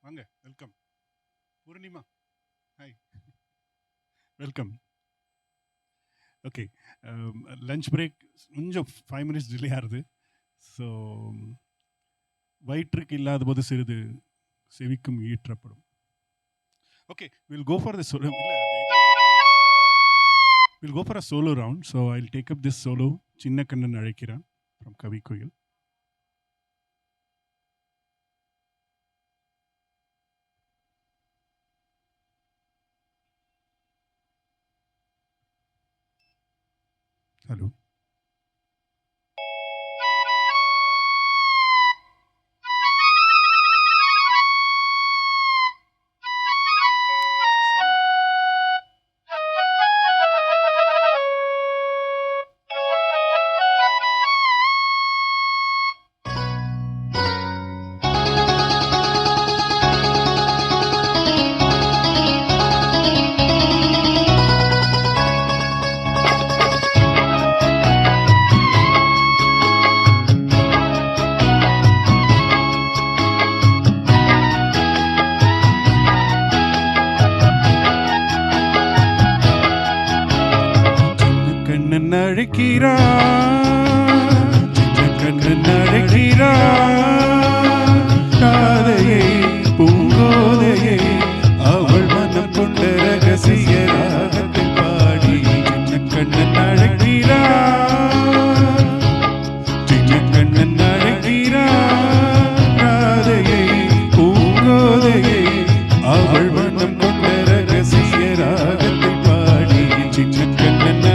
வாங்க, welcome. Poornima, hi, welcome. Okay, lunch break கொஞ்சம் 5 minutes delay ஆகுது. ஸோ வயிற்றுக்கு இல்லாத போது சிறிது செவிக்கும் ஈற்றப்படும். Okay, will go for the solo. Will go for a solo round. So I will take up this solo. சின்ன கண்ணன் அழைக்கிறான் ஃப்ரம் கவி கோயில். ஹலோ. அழைக்கிறா, சின்ன கண்ணன் அழைக்கிறா, காதையை பூங்கோதையை அவள் மனம் கொண்ட ரகசிய ராகத்தில் பாடி சின்ன கண்ணன் அழைக்கிறா, சின்ன கண்ணன் அழைக்கிறா, காதையை பூங்கோதையை அவள் மனம் கொண்ட ரகசிய ராகத்தில் பாடி சின்ன கண்ணன்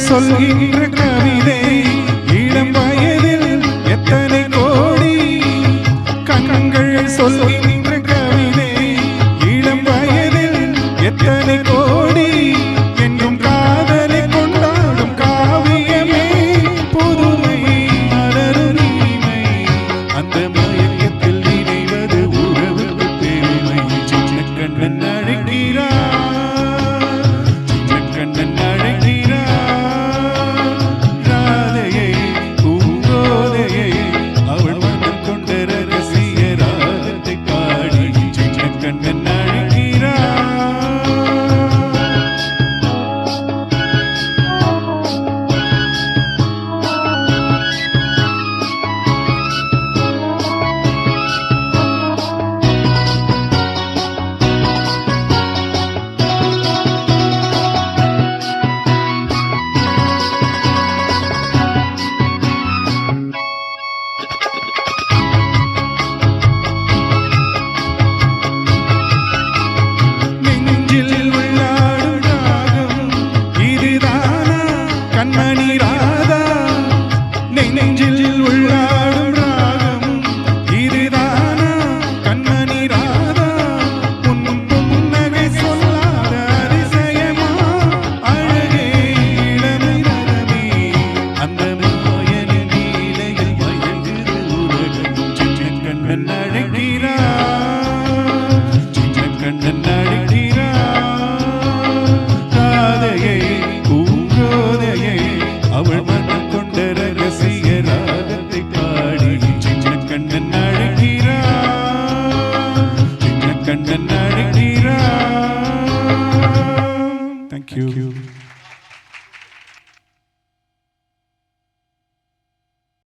சொல்கின்ற கவி